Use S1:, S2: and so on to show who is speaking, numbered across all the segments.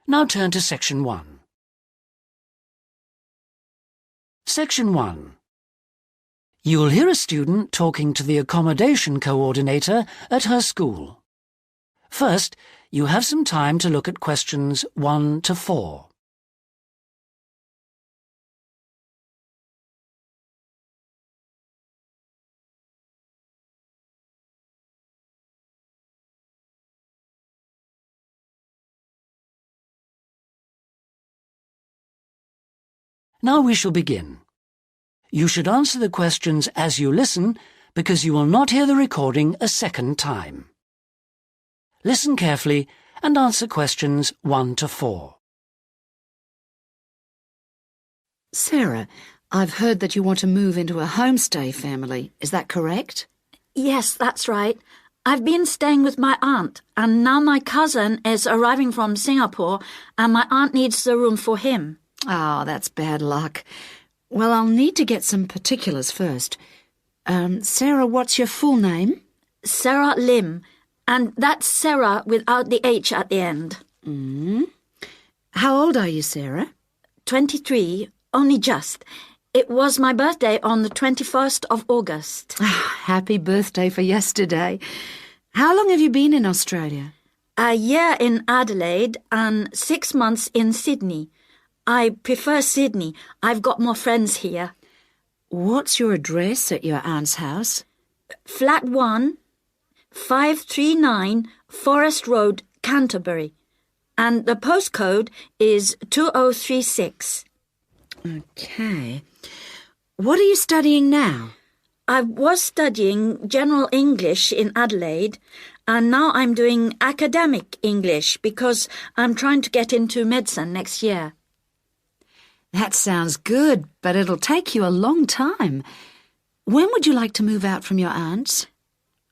S1: Now turn to Section 1. Section 1. You will hear a student talking to the accommodation coordinator at her school. First, you have some time to look at questions 1 to 4. Now we shall begin. You should answer the questions as you listen, because you will not hear the recording a second time. Listen carefully and answer questions 1 to 4.
S2: Sarah, I've heard that you want to move into a homestay family. Is that correct?
S3: Yes, that's right. I've been staying with my aunt, and now my cousin is arriving from Singapore, and my aunt needs the room for him.
S2: Oh, that's bad luck. Well, I'll need to get some particulars first. Sarah, what's your full name?
S3: Sarah Lim, and that's Sarah without the H at the end.
S2: How old are you, Sarah?
S3: 23, only just. It was my birthday on the 21st of August.
S2: Happy birthday for yesterday. How long have you been in Australia?
S3: A year in Adelaide and 6 months in Sydney. I prefer Sydney. I've got more friends here.
S2: What's your address at your aunt's house?
S3: Flat 1, 539 Forest Road, Canterbury. And the postcode is 2036.
S2: Okay. What are you studying now?
S3: I was studying General English in Adelaide, and now I'm doing Academic English because I'm trying to get into medicine next year.
S2: That sounds good, but it'll take you a long time. When would you like to move out from your aunt's?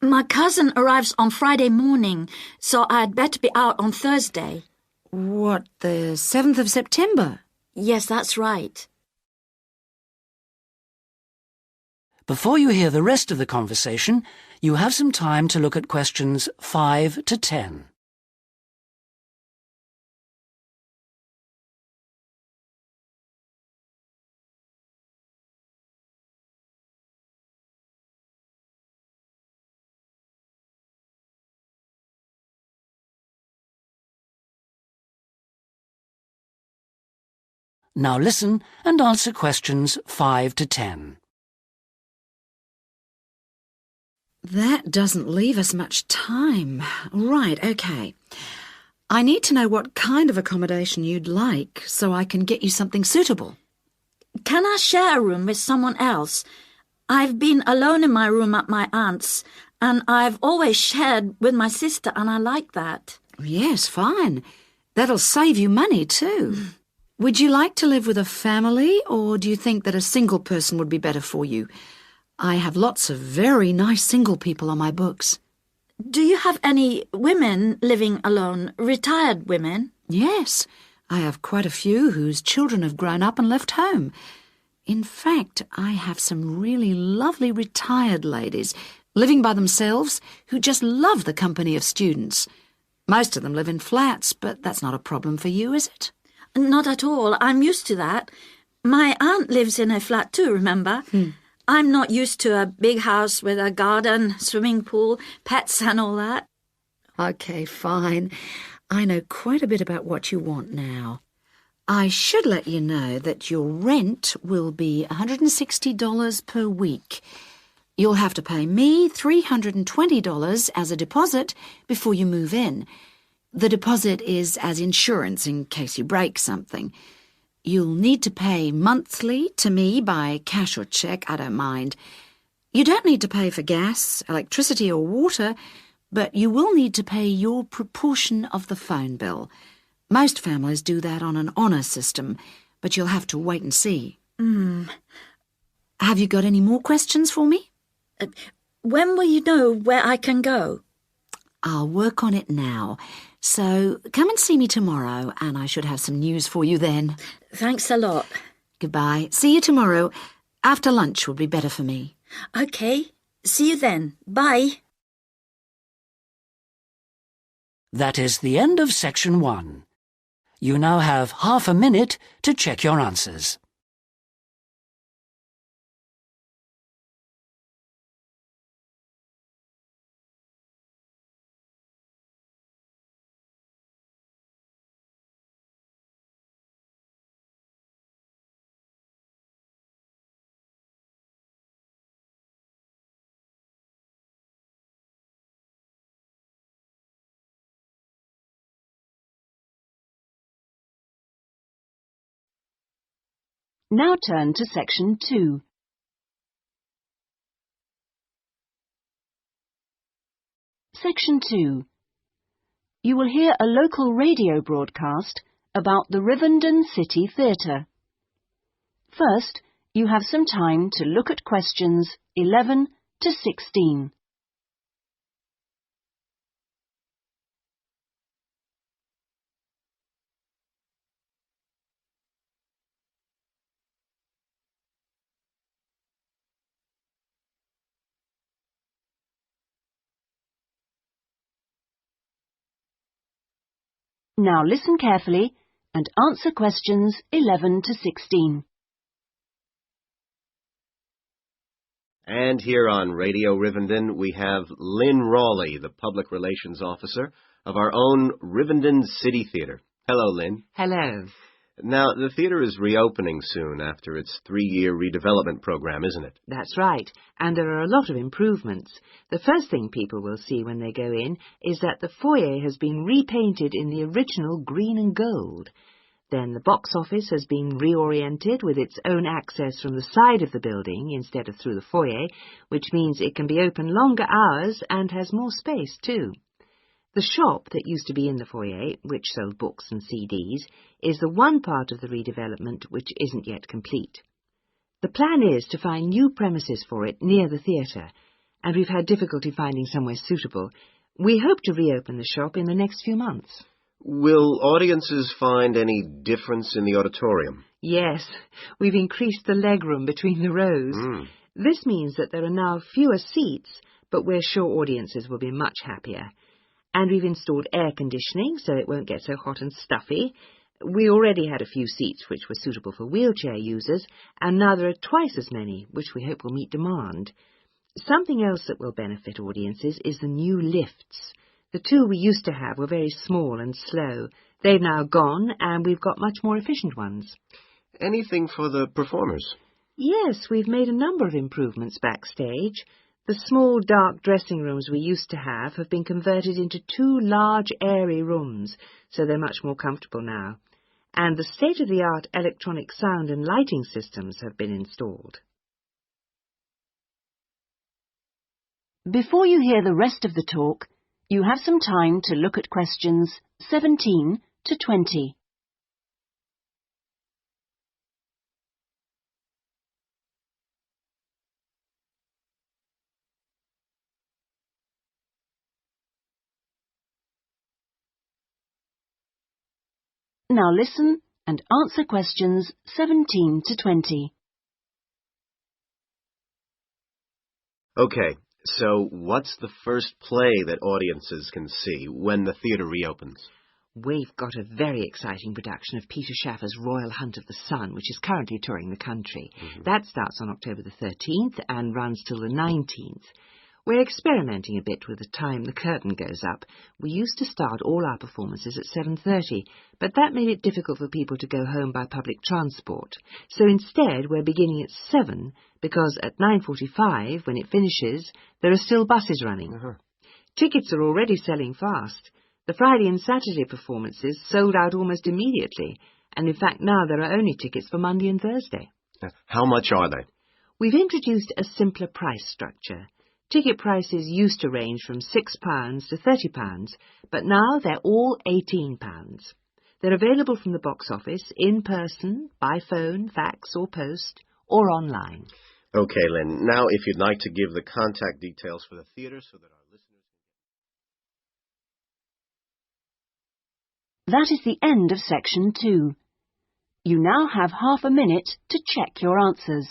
S3: My cousin arrives on Friday morning, so I'd better be out on Thursday.
S2: What, the 7th of September?
S3: Yes, that's right.
S1: Before you hear the rest of the conversation, you have some time to look at questions 5 to 10. Now listen and answer questions 5 to 10.
S2: That doesn't leave us much time. Right, okay. I need to know what kind of accommodation you'd like so I can get you something suitable.
S3: Can I share a room with someone else? I've been alone in my room at my aunt's, and I've always shared with my sister, and I like that.
S2: Yes, fine. That'll save you money too. Would you like to live with a family, or do you think that a single person would be better for you? I have lots of very nice single people on my books.
S3: Do you have any women living alone, retired women?
S2: Yes, I have quite a few whose children have grown up and left home. In fact, I have some really lovely retired ladies living by themselves who just love the company of students. Most of them live in flats, but that's not a problem for you, is it?
S3: Not at all. I'm used to that. My aunt lives in a flat too, remember? I'm not used to a big house with a garden, swimming pool, pets and all that.
S2: Okay, fine. I know quite a bit about what you want now. I should let you know that your rent will be $160 per week. You'll have to pay me $320 as a deposit before you move in. The deposit is as insurance in case you break something. You'll need to pay monthly to me by cash or cheque, I don't mind. You don't need to pay for gas, electricity or water, but you will need to pay your proportion of the phone bill. Most families do that on an honour system, but you'll have to wait and see. Have you got any more questions for me?
S3: When will you know where I can go?
S2: I'll work on it now. So come and see me tomorrow, and I should have some news for you then.
S3: Thanks a lot.
S2: Goodbye. See you tomorrow. After lunch will be better for me.
S3: OK. See you then. Bye.
S1: That is the end of Section 1. You now have half a minute to check your answers.
S4: Now turn to Section 2. Section 2. You will hear a local radio broadcast about the Rivendell City Theatre. First, you have some time to look at questions 11 to 16. Now listen carefully and answer questions 11 to 16.
S5: And here on Radio Rivendell, we have Lynn Rawley, the Public Relations Officer of our own Rivendell City Theatre. Hello, Lynn.
S6: Hello.
S5: Now, the theatre is reopening soon after its 3-year redevelopment program, isn't it?
S6: That's right, and there are a lot of improvements. The first thing people will see when they go in is that the foyer has been repainted in the original green and gold. Then the box office has been reoriented with its own access from the side of the building instead of through the foyer, which means it can be open longer hours and has more space too. The shop that used to be in the foyer, which sold books and CDs, is the one part of the redevelopment which isn't yet complete. The plan is to find new premises for it near the theatre, and we've had difficulty finding somewhere suitable. We hope to reopen the shop in the next few months.
S5: Will audiences find any difference in the auditorium?
S6: Yes, we've increased the legroom between the rows. This means that there are now fewer seats, but we're sure audiences will be much happier. And we've installed air conditioning so it won't get so hot and stuffy. We already had a few seats which were suitable for wheelchair users, and now there are twice as many, which we hope will meet demand. Something else that will benefit audiences is the new lifts. The two we used to have were very small and slow. They've now gone, and we've got much more efficient ones.
S5: Anything for the performers?
S6: Yes, we've made a number of improvements backstage. The small, dark dressing rooms we used to have been converted into 2 large, airy rooms, so they're much more comfortable now. And the state-of-the-art electronic sound and lighting systems have been installed.
S4: Before you hear the rest of the talk, you have some time to look at questions 17 to 20. Now listen and answer questions 17 to 20.
S5: Okay, so what's the first play that audiences can see when the theatre reopens?
S6: We've got a very exciting production of Peter Shaffer's Royal Hunt of the Sun, which is currently touring the country. That starts on October the 13th and runs till the 19th. We're experimenting a bit with the time the curtain goes up. We used to start all our performances at 7:30, but that made it difficult for people to go home by public transport. So instead, we're beginning at 7, because at 9:45, when it finishes, there are still buses running. Tickets are already selling fast. The Friday and Saturday performances sold out almost immediately, and in fact now there are only tickets for Monday and Thursday.
S5: How much are they?
S6: We've introduced a simpler price structure. Ticket prices used to range from £6 to £30, but now they're all £18. They're available from the box office, in person, by phone, fax or post, or online.
S5: Okay, Lynn, now if you'd like to give the contact details for the theatre so that our listeners...
S4: That is the end of Section 2. You now have half a minute to check your answers.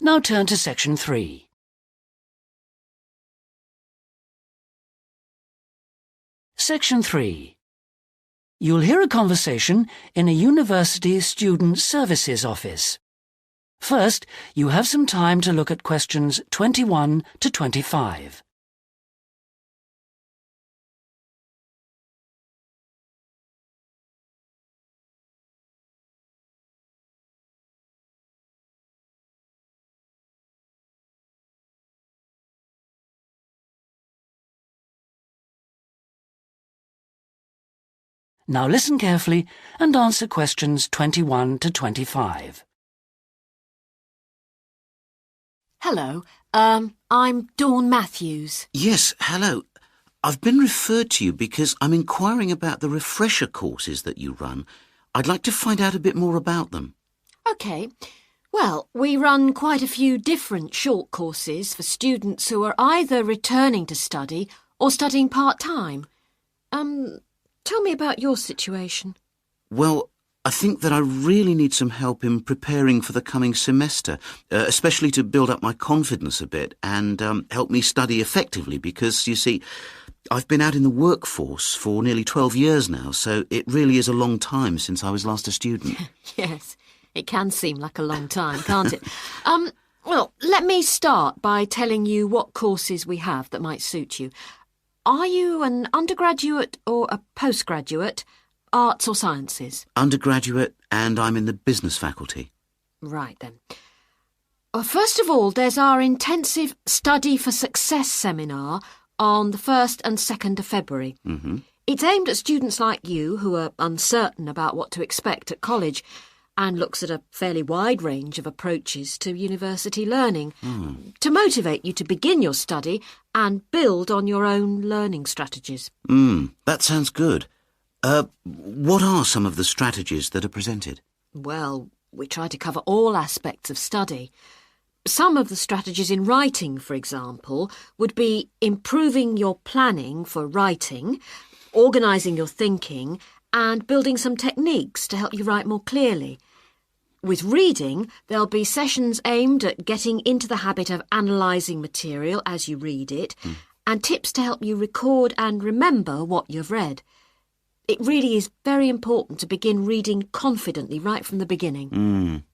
S1: Now turn to Section 3. Section 3. You'll hear a conversation in a university student services office. First, you have some time to look at questions 21 to 25. Now listen carefully and answer questions 21 to 25.
S7: Hello, I'm Dawn Matthews.
S8: Yes, hello. I've been referred to you because I'm inquiring about the refresher courses that you run. I'd like to find out a bit more about them.
S7: OK. Well, we run quite a few different short courses for students who are either returning to study or studying part-time. Tell me about your situation.
S8: Well, I think that I really need some help in preparing for the coming semester, especially to build up my confidence a bit and help me study effectively because, you see, I've been out in the workforce for nearly 12 years now, so it really is a long time since I was last a student.
S7: Yes, it can seem like a long time, can't it? Well, let me start by telling you what courses we have that might suit you. Are you an undergraduate or a postgraduate, arts or sciences?
S8: Undergraduate, and I'm in the business faculty.
S7: Right then. Well, first of all, there's our intensive Study for Success seminar on the 1st and 2nd of February.
S8: Mm-hmm.
S7: It's aimed at students like you who are uncertain about what to expect at college and looks at a fairly wide range of approaches to university learning to motivate you to begin your study and build on your own learning strategies.
S8: That sounds good. What are some of the strategies that are presented?
S7: Well, we try to cover all aspects of study. Some of the strategies in writing, for example, would be improving your planning for writing, organising your thinking, and building some techniques to help you write more clearly. With reading, there'll be sessions aimed at getting into the habit of analysing material as you read it, and tips to help you record and remember what you've read. It really is very important to begin reading confidently right from the beginning.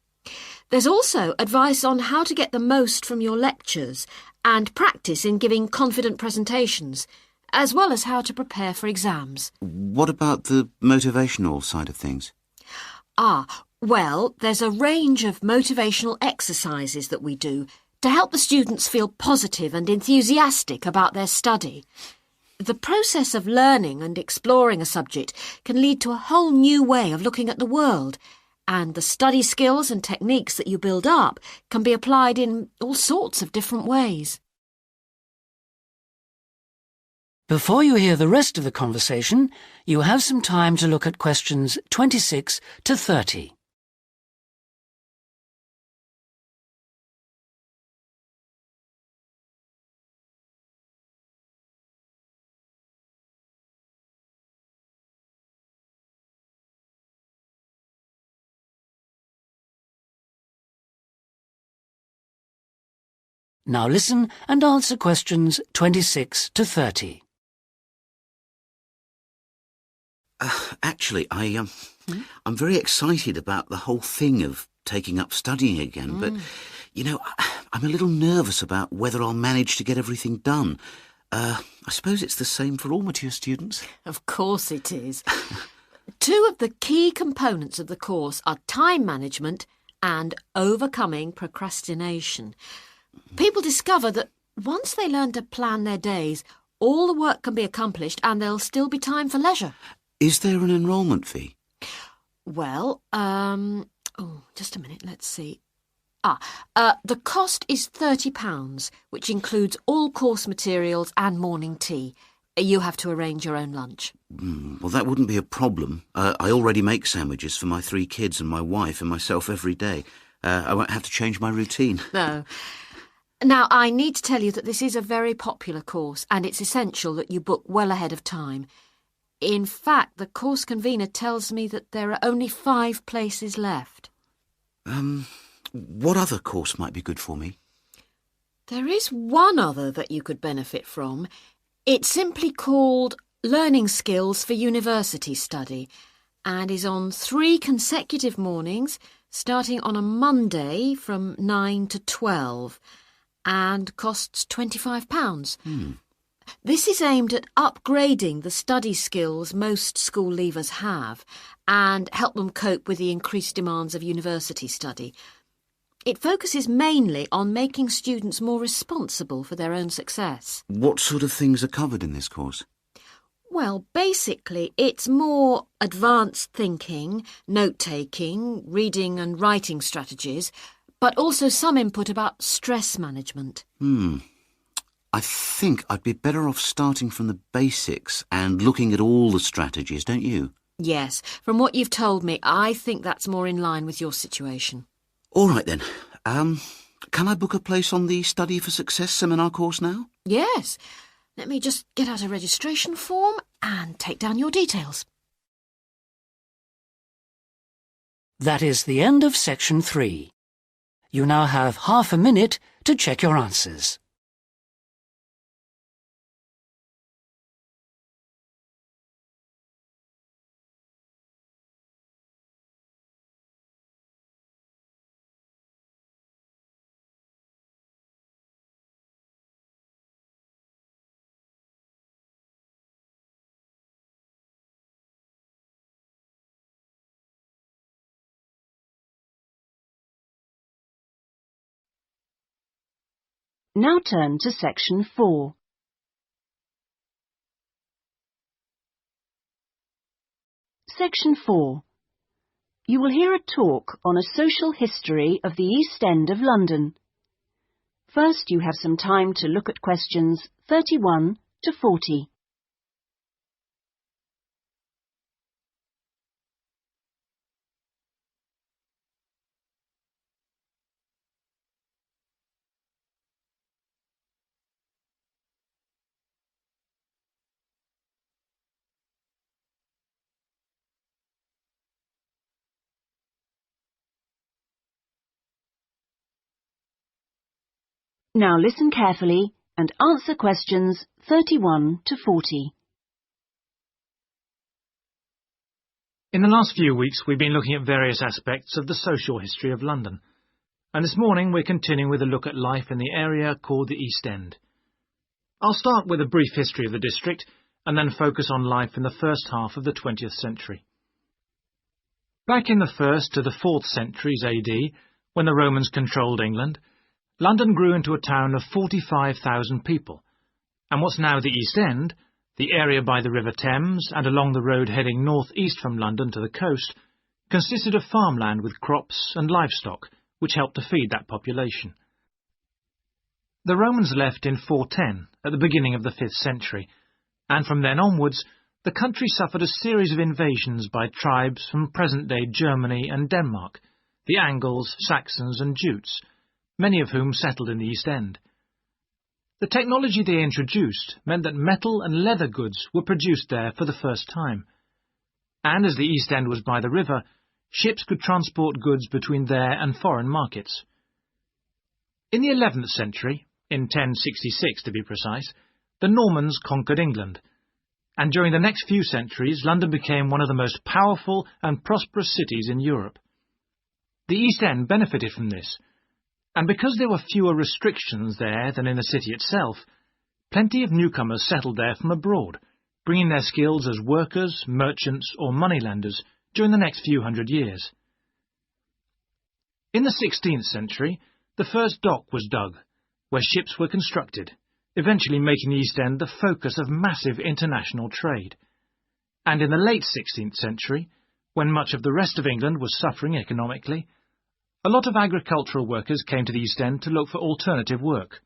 S7: There's also advice on how to get the most from your lectures and practice in giving confident presentations, as well as how to prepare for exams.
S8: What about the motivational side of things?
S7: Well, there's a range of motivational exercises that we do to help the students feel positive and enthusiastic about their study. The process of learning and exploring a subject can lead to a whole new way of looking at the world, and the study skills and techniques that you build up can be applied in all sorts of different ways.
S1: Before you hear the rest of the conversation, you have some time to look at questions 26 to 30. Now listen and answer questions 26 to 30.
S8: Actually, I'm very excited about the whole thing of taking up studying again, but, you know, I'm a little nervous about whether I'll manage to get everything done. I suppose it's the same for all mature students.
S7: Of course it is. Two of the key components of the course are time management and overcoming procrastination. People discover that once they learn to plan their days, all the work can be accomplished and there'll still be time for leisure.
S8: Is there an enrolment fee?
S7: Well, just a minute, let's see. The cost is £30, which includes all course materials and morning tea. You have to arrange your own lunch.
S8: Well, that wouldn't be a problem. I already make sandwiches for my 3 kids and my wife and myself every day. I won't have to change my routine.
S7: No. Now, I need to tell you that this is a very popular course and it's essential that you book well ahead of time. In fact, the course convener tells me that there are only 5 places left.
S8: what other course might be good for me?
S7: There is one other that you could benefit from. It's simply called Learning Skills for University Study and is on 3 consecutive mornings, starting on a Monday from 9 to 12, and costs £25. This is aimed at upgrading the study skills most school leavers have and help them cope with the increased demands of university study. It focuses mainly on making students more responsible for their own success.
S8: What sort of things are covered in this course?
S7: Well, basically, it's more advanced thinking, note-taking, reading and writing strategies, but also some input about stress management.
S8: I think I'd be better off starting from the basics and looking at all the strategies, don't you?
S7: Yes, from what you've told me, I think that's more in line with your situation.
S8: All right then. Can I book a place on the Study for Success seminar course now?
S7: Yes. Let me just get out a registration form and take down your details.
S1: That is the end of section 3. You now have half a minute to check your answers.
S4: Now turn to section 4. Section 4. You will hear a talk on a social history of the East End of London. First, you have some time to look at questions 31 to 40. Now listen carefully and answer questions 31 to 40.
S9: In the last few weeks, we've been looking at various aspects of the social history of London, and this morning we're continuing with a look at life in the area called the East End. I'll start with a brief history of the district and then focus on life in the first half of the 20th century. Back in the 1st to the 4th centuries AD, when the Romans controlled England, London grew into a town of 45,000 people, and what's now the East End, the area by the River Thames and along the road heading north-east from London to the coast, consisted of farmland with crops and livestock, which helped to feed that population. The Romans left in 410, at the beginning of the 5th century, and from then onwards, the country suffered a series of invasions by tribes from present-day Germany and Denmark, the Angles, Saxons and Jutes, many of whom settled in the East End. The technology they introduced meant that metal and leather goods were produced there for the first time, and as the East End was by the river, ships could transport goods between there and foreign markets. In the 11th century, in 1066 to be precise, the Normans conquered England, and during the next few centuries London became one of the most powerful and prosperous cities in Europe. The East End benefited from this, and because there were fewer restrictions there than in the city itself, plenty of newcomers settled there from abroad, bringing their skills as workers, merchants or moneylenders during the next few hundred years. In the 16th century, the first dock was dug, where ships were constructed, eventually making the East End the focus of massive international trade. And in the late 16th century, when much of the rest of England was suffering economically, a lot of agricultural workers came to the East End to look for alternative work.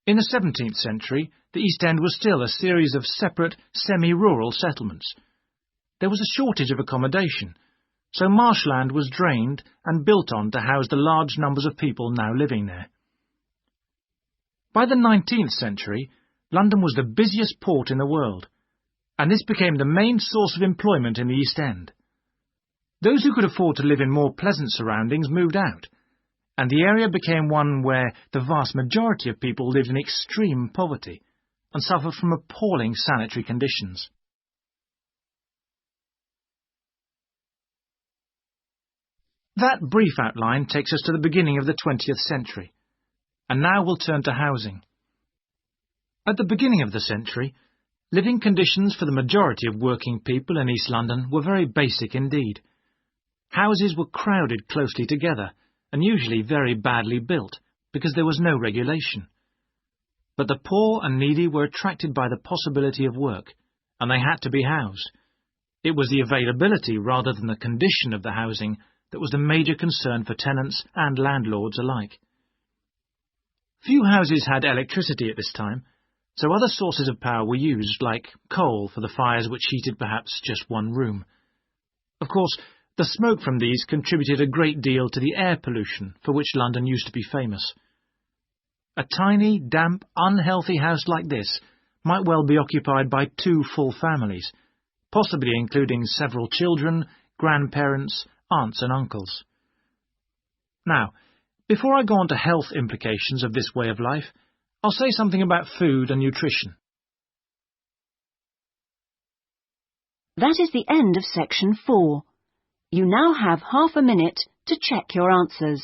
S9: In the 17th century, the East End was still a series of separate, semi-rural settlements. There was a shortage of accommodation, so marshland was drained and built on to house the large numbers of people now living there. By the 19th century, London was the busiest port in the world, and this became the main source of employment in the East End. Those who could afford to live in more pleasant surroundings moved out, and the area became one where the vast majority of people lived in extreme poverty and suffered from appalling sanitary conditions. That brief outline takes us to the beginning of the 20th century, and now we'll turn to housing. At the beginning of the century, living conditions for the majority of working people in East London were very basic indeed. Houses were crowded closely together, and usually very badly built, because there was no regulation. But the poor and needy were attracted by the possibility of work, and they had to be housed. It was the availability rather than the condition of the housing that was the major concern for tenants and landlords alike. Few houses had electricity at this time, so other sources of power were used, like coal for the fires which heated perhaps just one room. Of course, the smoke from these contributed a great deal to the air pollution for which London used to be famous. A tiny, damp, unhealthy house like this might well be occupied by 2 full families, possibly including several children, grandparents, aunts and uncles. Now, before I go on to health implications of this way of life, I'll say something about food and nutrition.
S4: That is the end of section 4. You now have half a minute to check your answers.